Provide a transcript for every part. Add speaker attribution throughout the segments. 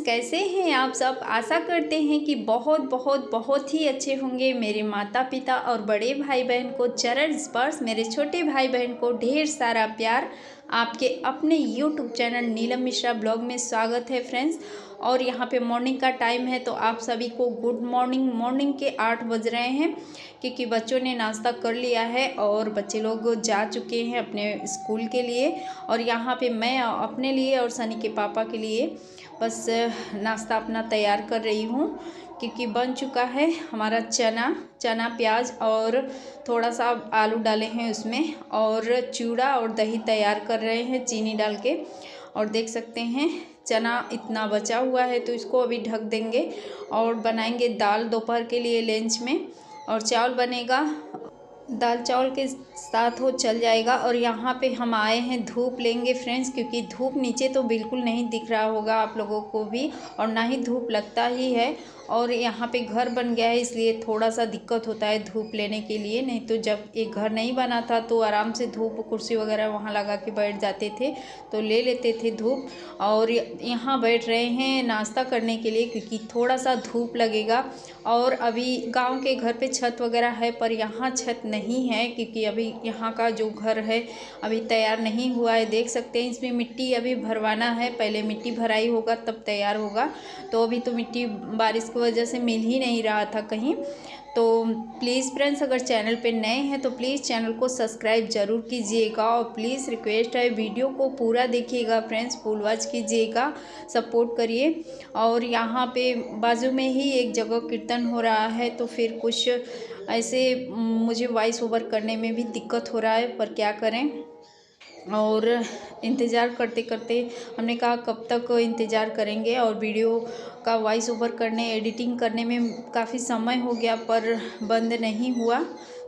Speaker 1: कैसे हैं आप सब। आशा करते हैं कि बहुत ही अच्छे होंगे। मेरे माता पिता और बड़े भाई बहन को चरण स्पर्श, मेरे छोटे भाई बहन को ढेर सारा प्यार। आपके अपने YouTube channel Neelam Mishra blog में स्वागत है फ्रेंड्स। और यहाँ पे मॉर्निंग का टाइम है तो आप सभी को गुड मॉर्निंग। मॉर्निंग के 8 बज रहे हैं क्योंकि बच्चों ने नाश्ता कर लिया है और बच्चे लोग जा चुके हैं अपने स्कूल के लिए। और यहाँ पे मैं अपने लिए और सनी के पापा के लिए बस नाश्ता अपना तैयार कर रही हूँ क्योंकि बन चुका है हमारा चना प्याज और थोड़ा सा आलू डाले हैं उसमें, और चूड़ा और दही तैयार कर रहे हैं चीनी डाल के। और देख सकते हैं चना इतना बचा हुआ है तो इसको अभी ढक देंगे और बनाएंगे दाल दोपहर के लिए लंच में, और चावल बनेगा। दाल चावल के साथ वो चल जाएगा। और यहाँ पे हम आए हैं धूप लेंगे फ्रेंड्स, क्योंकि धूप नीचे तो बिल्कुल नहीं दिख रहा होगा आप लोगों को भी, और ना ही धूप लगता ही है। और यहाँ पे घर बन गया है इसलिए थोड़ा सा दिक्कत होता है धूप लेने के लिए। नहीं तो जब एक घर नहीं बना था तो आराम से धूप कुर्सी वगैरह वहाँ लगा के बैठ जाते थे तो ले लेते थे धूप। और यहाँ बैठ रहे हैं नाश्ता करने के लिए क्योंकि थोड़ा सा धूप लगेगा। और अभी गांव के घर पे छत वगैरह है पर यहाँ छत नहीं है क्योंकि अभी यहाँ का जो घर है अभी तैयार नहीं हुआ है। देख सकते हैं इसमें मिट्टी अभी भरवाना है, पहले मिट्टी भराई होगा तब तैयार होगा। तो अभी तो मिट्टी बारिश की वजह से मिल ही नहीं रहा था कहीं। तो प्लीज़ फ्रेंड्स अगर चैनल पे नए हैं तो प्लीज़ चैनल को सब्सक्राइब ज़रूर कीजिएगा, और प्लीज़ रिक्वेस्ट है वीडियो को पूरा देखिएगा फ्रेंड्स, फुल वॉच कीजिएगा, सपोर्ट करिए। और यहाँ पे बाजू में ही एक जगह कीर्तन हो रहा है तो फिर कुछ ऐसे मुझे वॉइस ओवर करने में भी दिक्कत हो रहा है, पर क्या करें। और इंतज़ार करते करते हमने कहा कब तक इंतज़ार करेंगे, और वीडियो का वॉइस ओवर करने एडिटिंग करने में काफ़ी समय हो गया पर बंद नहीं हुआ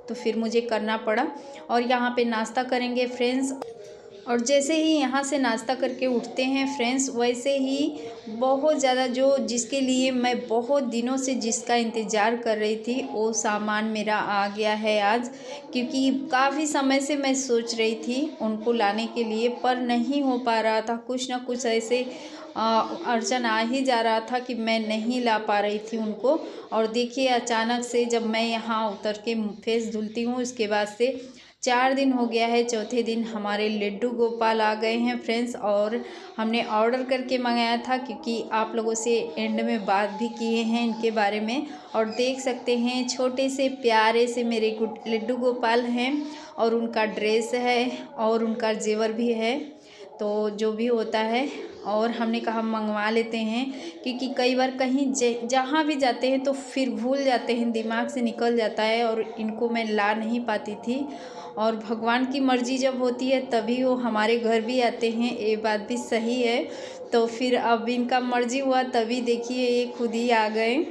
Speaker 1: तो फिर मुझे करना पड़ा। और यहाँ पे नाश्ता करेंगे फ्रेंड्स। और जैसे ही यहाँ से नाश्ता करके उठते हैं फ्रेंड्स, वैसे ही बहुत ज़्यादा जो जिसके लिए मैं बहुत दिनों से जिसका इंतज़ार कर रही थी वो सामान मेरा आ गया है आज। क्योंकि काफ़ी समय से मैं सोच रही थी उनको लाने के लिए पर नहीं हो पा रहा था, कुछ ना कुछ ऐसे अड़चन आ ही जा रहा था कि मैं नहीं ला पा रही थी उनको। और देखिए अचानक से जब मैं यहाँ उतर के फेस धुलती हूँ उसके बाद से 4 दिन हो गया है, चौथे दिन हमारे लड्डू गोपाल आ गए हैं फ्रेंड्स। और हमने ऑर्डर करके मंगाया था क्योंकि आप लोगों से एंड में बात भी किए हैं इनके बारे में। और देख सकते हैं छोटे से प्यारे से मेरे लड्डू गोपाल हैं, और उनका ड्रेस है और उनका जेवर भी है, तो जो भी होता है। और हमने कहा मंगवा लेते हैं क्योंकि कई बार कहीं जहाँ भी जाते हैं तो फिर भूल जाते हैं, दिमाग से निकल जाता है, और इनको मैं ला नहीं पाती थी। और भगवान की मर्ज़ी जब होती है तभी वो हमारे घर भी आते हैं, ये बात भी सही है। तो फिर अब इनका मर्ज़ी हुआ तभी देखिए ये खुद ही आ गए,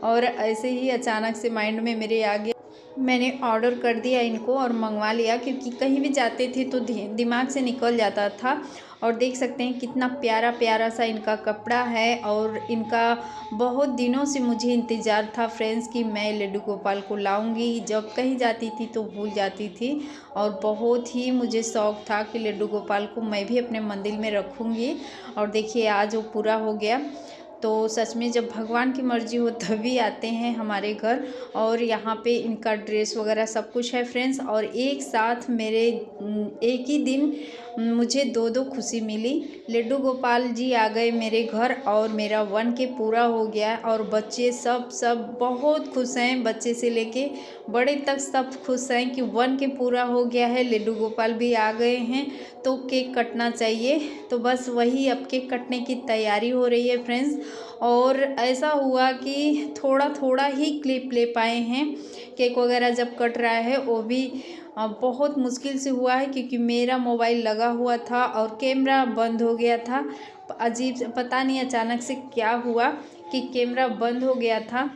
Speaker 1: और ऐसे ही अचानक से माइंड में मेरे आ गया, मैंने ऑर्डर कर दिया इनको और मंगवा लिया क्योंकि कहीं भी जाते थे तो दिमाग से निकल जाता था। और देख सकते हैं कितना प्यारा प्यारा सा इनका कपड़ा है, और इनका बहुत दिनों से मुझे इंतज़ार था फ्रेंड्स कि मैं लड्डू गोपाल को लाऊंगी। जब कहीं जाती थी तो भूल जाती थी, और बहुत ही मुझे शौक़ था कि लड्डू गोपाल को मैं भी अपने मंदिर में रखूँगी। और देखिए आज वो पूरा हो गया। तो सच में जब भगवान की मर्ज़ी हो तभी आते हैं हमारे घर। और यहाँ पे इनका ड्रेस वगैरह सब कुछ है फ्रेंड्स। और एक साथ मेरे एक ही दिन मुझे दो खुशी मिली। लड्डू गोपाल जी आ गए मेरे घर और मेरा 1K पूरा हो गया, और बच्चे सब बहुत खुश हैं, बच्चे से लेके बड़े तक सब खुश हैं कि 1K पूरा हो गया है, लड्डू गोपाल भी आ गए हैं तो केक कटना चाहिए। तो बस वही अब केक कटने की तैयारी हो रही है फ्रेंड्स। और ऐसा हुआ कि थोड़ा थोड़ा ही क्लिप ले पाए हैं, केक वगैरह जब कट रहा है वो भी बहुत मुश्किल से हुआ है क्योंकि मेरा मोबाइल लगा हुआ था और कैमरा बंद हो गया था। अजीब पता नहीं अचानक से क्या हुआ कि कैमरा बंद हो गया था,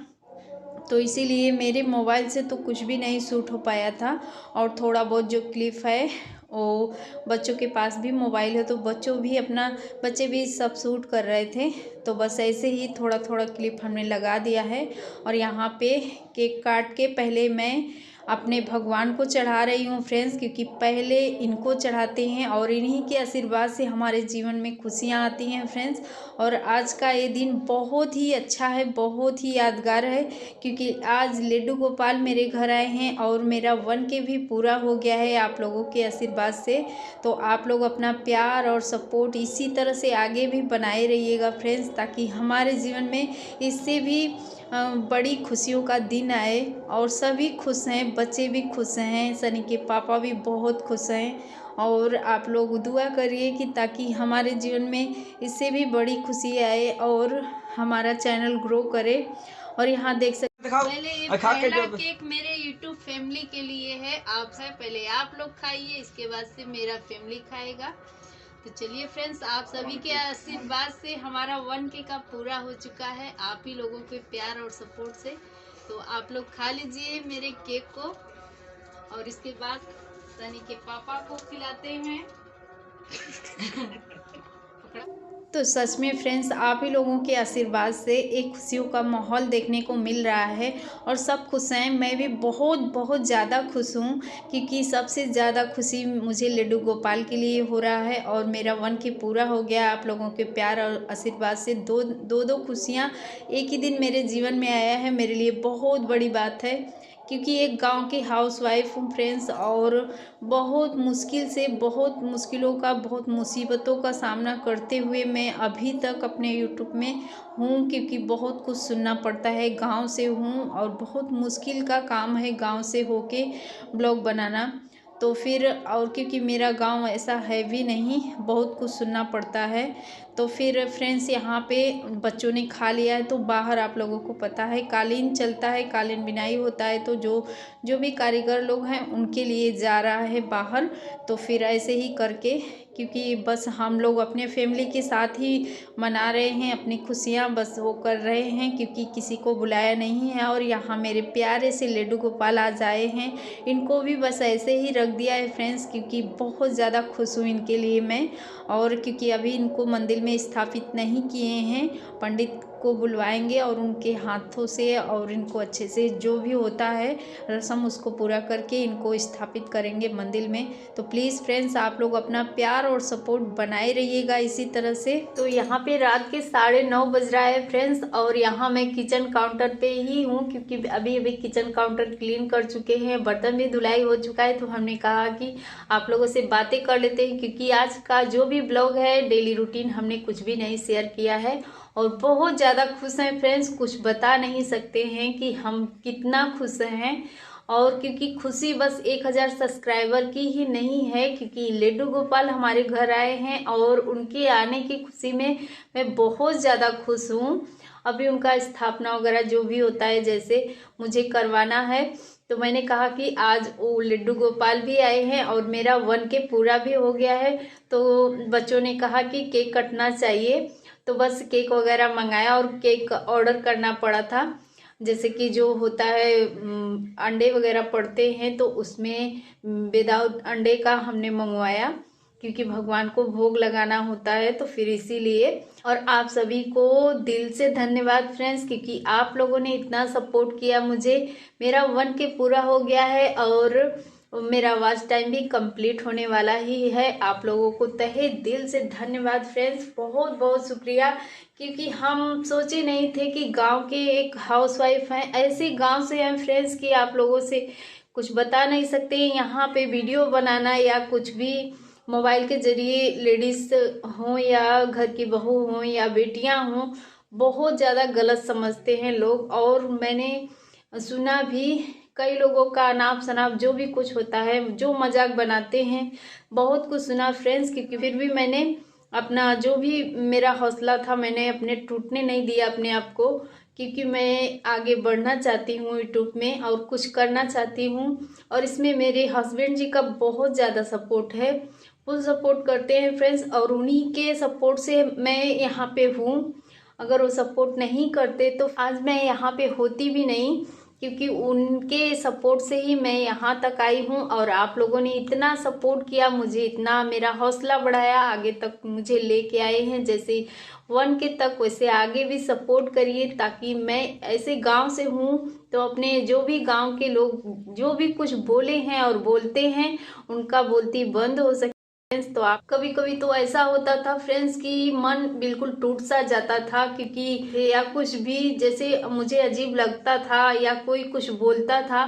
Speaker 1: तो इसीलिए मेरे मोबाइल से तो कुछ भी नहीं शूट हो पाया था। और थोड़ा बहुत जो क्लिप है वो बच्चों के पास भी मोबाइल है तो बच्चे भी सब शूट कर रहे थे, तो बस ऐसे ही थोड़ा थोड़ा क्लिप हमने लगा दिया है। और यहाँ पे केक काट के पहले मैं अपने भगवान को चढ़ा रही हूँ फ्रेंड्स, क्योंकि पहले इनको चढ़ाते हैं और इन्हीं के आशीर्वाद से हमारे जीवन में खुशियाँ आती हैं फ्रेंड्स। और आज का ये दिन बहुत ही अच्छा है, बहुत ही यादगार है, क्योंकि आज लड्डू गोपाल मेरे घर आए हैं और मेरा 1K भी पूरा हो गया है आप लोगों के आशीर्वाद से। तो आप लोग अपना प्यार और सपोर्ट इसी तरह से आगे भी बनाए रहिएगा फ्रेंड्स, ताकि हमारे जीवन में इससे भी बड़ी खुशियों का दिन आए और सभी खुश हैं, बच्चे भी खुश हैं, सनी के पापा भी बहुत खुश हैं। और आप लोग दुआ करिए कि ताकि हमारे जीवन में इससे भी बड़ी खुशी आए और हमारा चैनल ग्रो करे। और यहाँ देख सकते
Speaker 2: पहले ये पहला केक मेरे YouTube फैमिली के लिए है। आप है पहले आप लोग खाइए, इसके बाद से मेरा फैमिली खाएगा। तो चलिए फ्रेंड्स, आप सभी के आशीर्वाद से हमारा 1K का पूरा हो चुका है, आप ही लोगों के प्यार और सपोर्ट से। तो आप लोग खा लीजिए मेरे केक को और इसके बाद सनी के पापा को खिलाते हैं।
Speaker 1: तो सच में फ्रेंड्स, आप ही लोगों के आशीर्वाद से एक खुशियों का माहौल देखने को मिल रहा है और सब खुश हैं। मैं भी बहुत बहुत ज़्यादा खुश हूँ, क्योंकि सबसे ज़्यादा खुशी मुझे लड्डू गोपाल के लिए हो रहा है और मेरा 1K पूरा हो गया आप लोगों के प्यार और आशीर्वाद से। दो खुशियाँ एक ही दिन मेरे जीवन में आया है, मेरे लिए बहुत बड़ी बात है, क्योंकि एक गांव की हाउसवाइफ हूँ फ्रेंड्स और बहुत मुश्किल से, बहुत मुश्किलों का, बहुत मुसीबतों का सामना करते हुए मैं अभी तक अपने यूट्यूब में हूँ, क्योंकि बहुत कुछ सुनना पड़ता है। गांव से हूँ और बहुत मुश्किल का काम है गांव से होके ब्लॉग बनाना। तो फिर और क्योंकि मेरा गांव ऐसा है भी नहीं, बहुत कुछ सुनना पड़ता है। तो फिर फ्रेंड्स, यहाँ पे बच्चों ने खा लिया है, तो बाहर आप लोगों को पता है कालीन चलता है, कालीन बिनाई होता है, तो जो भी कारीगर लोग हैं उनके लिए जा रहा है बाहर। तो फिर ऐसे ही करके, क्योंकि बस हम लोग अपने फैमिली के साथ ही मना रहे हैं अपनी खुशियाँ, बस वो कर रहे हैं, क्योंकि किसी को बुलाया नहीं है। और यहाँ मेरे प्यारे से लड्डू गोपाल आज आए हैं, इनको भी बस ऐसे ही रख दिया है फ्रेंड्स, क्योंकि बहुत ज़्यादा खुश हूँ इनके लिए मैं। और क्योंकि अभी इनको मंदिर में स्थापित नहीं किए हैं, पंडित को बुलवाएंगे और उनके हाथों से और इनको अच्छे से जो भी होता है रस्म उसको पूरा करके इनको स्थापित करेंगे मंदिर में। तो प्लीज़ फ्रेंड्स, आप लोग अपना प्यार और सपोर्ट बनाए रहिएगा इसी तरह से। तो यहाँ पे रात के 9:30 बज रहा है फ्रेंड्स और यहाँ मैं किचन काउंटर पे ही हूँ, क्योंकि अभी अभी किचन काउंटर क्लीन कर चुके हैं, बर्तन भी धुलाई हो चुका है। तो हमने कहा कि आप लोगों से बातें कर लेते हैं, क्योंकि आज का जो भी ब्लॉग है डेली रूटीन हमने कुछ भी नहीं शेयर किया है और बहुत ज़्यादा खुश हैं फ्रेंड्स, कुछ बता नहीं सकते हैं कि हम कितना खुश हैं। और क्योंकि खुशी बस 1000 सब्सक्राइबर की ही नहीं है, क्योंकि लड्डू गोपाल हमारे घर आए हैं और उनके आने की खुशी में मैं बहुत ज़्यादा खुश हूँ। अभी उनका स्थापना वगैरह जो भी होता है जैसे मुझे करवाना है, तो मैंने कहा कि आज वो लड्डू गोपाल भी आए हैं और मेरा 1K पूरा भी हो गया है। तो बच्चों ने कहा कि केक कटना चाहिए, तो बस केक वगैरह मंगाया और केक ऑर्डर करना पड़ा था। जैसे कि जो होता है अंडे वगैरह पड़ते हैं, तो उसमें विदाउट अंडे का हमने मंगवाया, क्योंकि भगवान को भोग लगाना होता है, तो फिर इसीलिए। और आप सभी को दिल से धन्यवाद फ्रेंड्स, क्योंकि आप लोगों ने इतना सपोर्ट किया मुझे। मेरा 1K पूरा हो गया है और मेरा वॉच टाइम भी कंप्लीट होने वाला ही है। आप लोगों को तहे दिल से धन्यवाद फ्रेंड्स, बहुत बहुत शुक्रिया, क्योंकि हम सोचे नहीं थे कि गांव के एक हाउसवाइफ हैं, ऐसे गांव से हैं फ्रेंड्स कि आप लोगों से कुछ बता नहीं सकते। यहाँ पे वीडियो बनाना या कुछ भी मोबाइल के जरिए लेडीज हों या घर की बहू हों या बेटियां हों, बहुत ज़्यादा गलत समझते हैं लोग। और मैंने सुना भी कई लोगों का अनाप शनाप जो भी कुछ होता है, जो मजाक बनाते हैं, बहुत कुछ सुना फ्रेंड्स। क्योंकि फिर भी मैंने अपना जो भी मेरा हौसला था, मैंने अपने टूटने नहीं दिया अपने आप को, क्योंकि मैं आगे बढ़ना चाहती हूँ यूट्यूब में और कुछ करना चाहती हूँ। और इसमें मेरे हस्बैंड जी का बहुत ज़्यादा सपोर्ट है, वो सपोर्ट करते हैं फ्रेंड्स, और उन्हीं के सपोर्ट से मैं यहाँ पे हूँ। अगर वो सपोर्ट नहीं करते तो आज मैं यहाँ पे होती भी नहीं, क्योंकि उनके सपोर्ट से ही मैं यहाँ तक आई हूँ। और आप लोगों ने इतना सपोर्ट किया मुझे, इतना मेरा हौसला बढ़ाया, आगे तक मुझे लेके आए हैं। जैसे 1 के तक वैसे आगे भी सपोर्ट करिए, ताकि मैं ऐसे गांव से हूँ तो अपने जो भी गांव के लोग जो भी कुछ बोले हैं और बोलते हैं उनका बोलती बंद हो सके। तो आप कभी कभी तो ऐसा होता था फ्रेंड्स कि मन बिल्कुल टूट सा जाता था, क्योंकि या कुछ भी जैसे मुझे अजीब लगता था या कोई कुछ बोलता था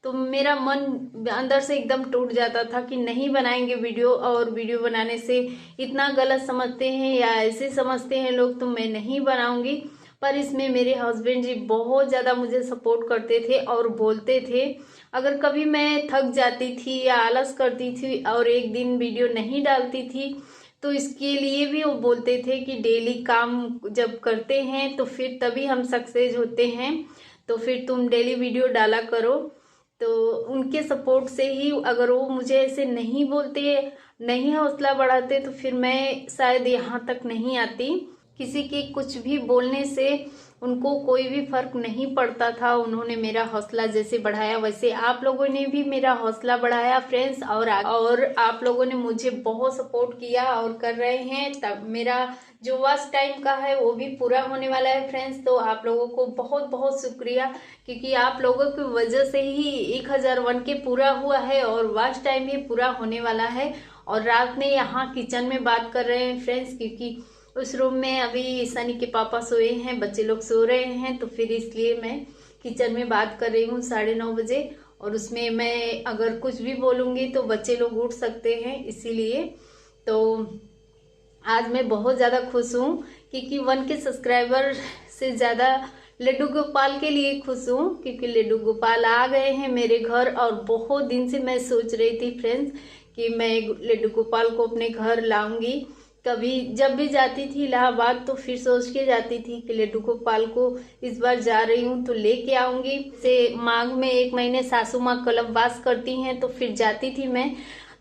Speaker 1: तो मेरा मन अंदर से एकदम टूट जाता था कि नहीं बनाएंगे वीडियो, और वीडियो बनाने से इतना गलत समझते हैं या ऐसे समझते हैं लोग तो मैं नहीं बनाऊंगी। पर इसमें मेरे हस्बैंड जी बहुत ज़्यादा मुझे सपोर्ट करते थे और बोलते थे। अगर कभी मैं थक जाती थी या आलस करती थी और एक दिन वीडियो नहीं डालती थी तो इसके लिए भी वो बोलते थे कि डेली काम जब करते हैं तो फिर तभी हम सक्सेस होते हैं, तो फिर तुम डेली वीडियो डाला करो। तो उनके सपोर्ट से ही, अगर वो मुझे ऐसे नहीं बोलते, नहीं हौसला बढ़ाते तो फिर मैं शायद यहाँ तक नहीं आती। किसी के कुछ भी बोलने से उनको कोई भी फर्क नहीं पड़ता था। उन्होंने मेरा हौसला जैसे बढ़ाया वैसे आप लोगों ने भी मेरा हौसला बढ़ाया फ्रेंड्स, और आप लोगों ने मुझे बहुत सपोर्ट किया और कर रहे हैं। तब मेरा जो वॉच टाइम का है वो भी पूरा होने वाला है फ्रेंड्स। तो आप लोगों को बहुत बहुत शुक्रिया, क्योंकि आप लोगों की वजह से ही 1001 के पूरा हुआ है और वॉच टाइम भी पूरा होने वाला है। और रात में यहाँ किचन में बात कर रहे हैं फ्रेंड्स, क्योंकि उस रूम में अभी सनी के पापा सोए हैं, बच्चे लोग सो रहे हैं, तो फिर इसलिए मैं किचन में बात कर रही हूँ 9:30 बजे। और उसमें मैं अगर कुछ भी बोलूँगी तो बच्चे लोग उठ सकते हैं, इसीलिए। तो आज मैं बहुत ज़्यादा खुश हूँ, क्योंकि 1 के सब्सक्राइबर से ज़्यादा लड्डू गोपाल के लिए खुश हूँ, क्योंकि लड्डू गोपाल आ गए हैं मेरे घर। और बहुत दिन से मैं सोच रही थी फ्रेंड्स कि मैं लड्डू गोपाल को अपने घर लाऊंगी। कभी जब भी जाती थी इलाहाबाद तो फिर सोच के जाती थी कि लड्डू गोपाल को इस बार जा रही हूँ तो लेके आऊंगी। से माघ में 1 महीने सासू माँ कल्पवास करती हैं तो फिर जाती थी मैं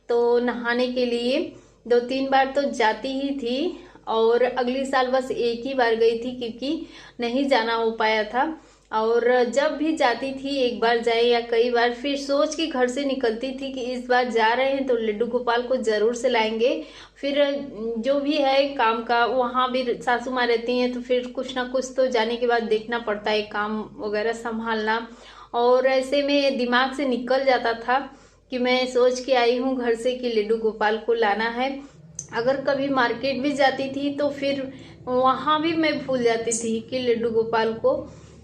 Speaker 1: तो नहाने के लिए 2-3 बार तो जाती ही थी। और अगली साल बस 1 ही बार गई थी, क्योंकि नहीं जाना हो पाया था। और जब भी जाती थी, एक बार जाए या कई बार, फिर सोच के घर से निकलती थी कि इस बार जा रहे हैं तो लड्डू गोपाल को जरूर से लाएंगे। फिर जो भी है काम का, वहाँ भी सासू माँ रहती हैं तो फिर कुछ ना कुछ तो जाने के बाद देखना पड़ता है, काम वगैरह संभालना। और ऐसे में दिमाग से निकल जाता था कि मैं सोच के आई हूँ घर से कि लड्डू गोपाल को लाना है। अगर कभी मार्केट भी जाती थी तो फिर वहाँ भी मैं भूल जाती थी कि लड्डू गोपाल को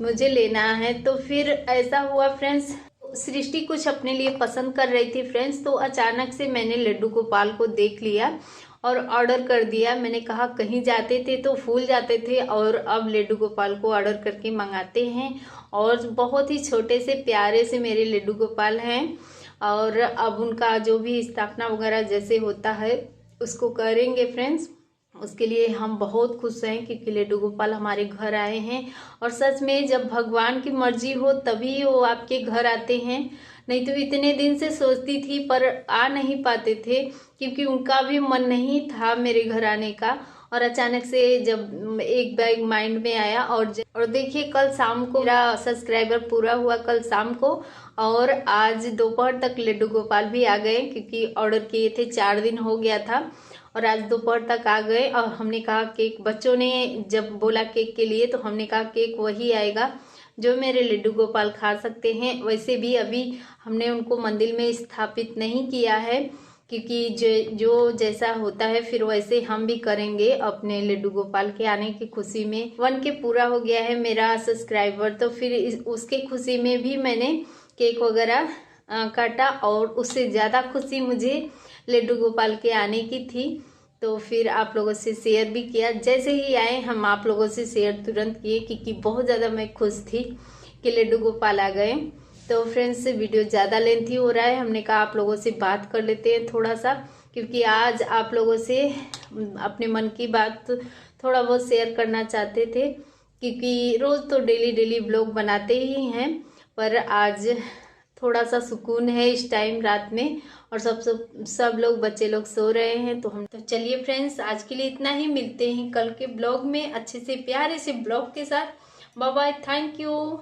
Speaker 1: मुझे लेना है। तो फिर ऐसा हुआ फ्रेंड्स, सृष्टि कुछ अपने लिए पसंद कर रही थी फ्रेंड्स, तो अचानक से मैंने लड्डू गोपाल को देख लिया और ऑर्डर कर दिया। मैंने कहा कहीं जाते थे तो भूल जाते थे और अब लड्डू गोपाल को ऑर्डर करके मंगाते हैं। और बहुत ही छोटे से प्यारे से मेरे लड्डू गोपाल हैं। और अब उनका जो भी स्थापना वगैरह जैसे होता है उसको करेंगे फ्रेंड्स। उसके लिए हम बहुत खुश हैं क्योंकि लड्डू गोपाल हमारे घर आए हैं। और सच में जब भगवान की मर्जी हो तभी वो आपके घर आते हैं, नहीं तो इतने दिन से सोचती थी पर आ नहीं पाते थे, क्योंकि उनका भी मन नहीं था मेरे घर आने का। और अचानक से जब एक बैग माइंड में आया और देखिए कल शाम को मेरा सब्सक्राइबर पूरा हुआ, कल शाम को। और आज दोपहर तक लड्डू गोपाल भी आ गए, क्योंकि ऑर्डर किए थे 4 दिन हो गया था और आज दोपहर तक आ गए। और हमने कहा केक, बच्चों ने जब बोला केक के लिए तो हमने कहा केक वही आएगा जो मेरे लड्डू गोपाल खा सकते हैं। वैसे भी अभी हमने उनको मंदिर में स्थापित नहीं किया है, क्योंकि जो जैसा होता है फिर वैसे हम भी करेंगे अपने लड्डू गोपाल के आने की खुशी में। 1 के पूरा हो गया है मेरा सब्सक्राइबर, तो फिर उसके खुशी में भी मैंने केक वगैरह काटा। और उससे ज़्यादा खुशी मुझे लड्डू गोपाल के आने की थी, तो फिर आप लोगों से शेयर भी किया। जैसे ही आए हम आप लोगों से शेयर तुरंत किए, क्योंकि बहुत ज़्यादा मैं खुश थी कि लड्डू गोपाल आ गए। तो फ्रेंड्स वीडियो ज़्यादा लेंथी हो रहा है, हमने कहा आप लोगों से बात कर लेते हैं थोड़ा सा, क्योंकि आज आप लोगों से अपने मन की बात थोड़ा बहुत शेयर करना चाहते थे, क्योंकि रोज़ तो डेली ब्लॉग बनाते ही हैं, पर आज थोड़ा सा सुकून है इस टाइम रात में। और सब लोग बच्चे लोग सो रहे हैं तो चलिए फ्रेंड्स आज के लिए इतना ही। मिलते हैं कल के ब्लॉग में अच्छे से प्यारे से ब्लॉग के साथ। Bye bye, thank you.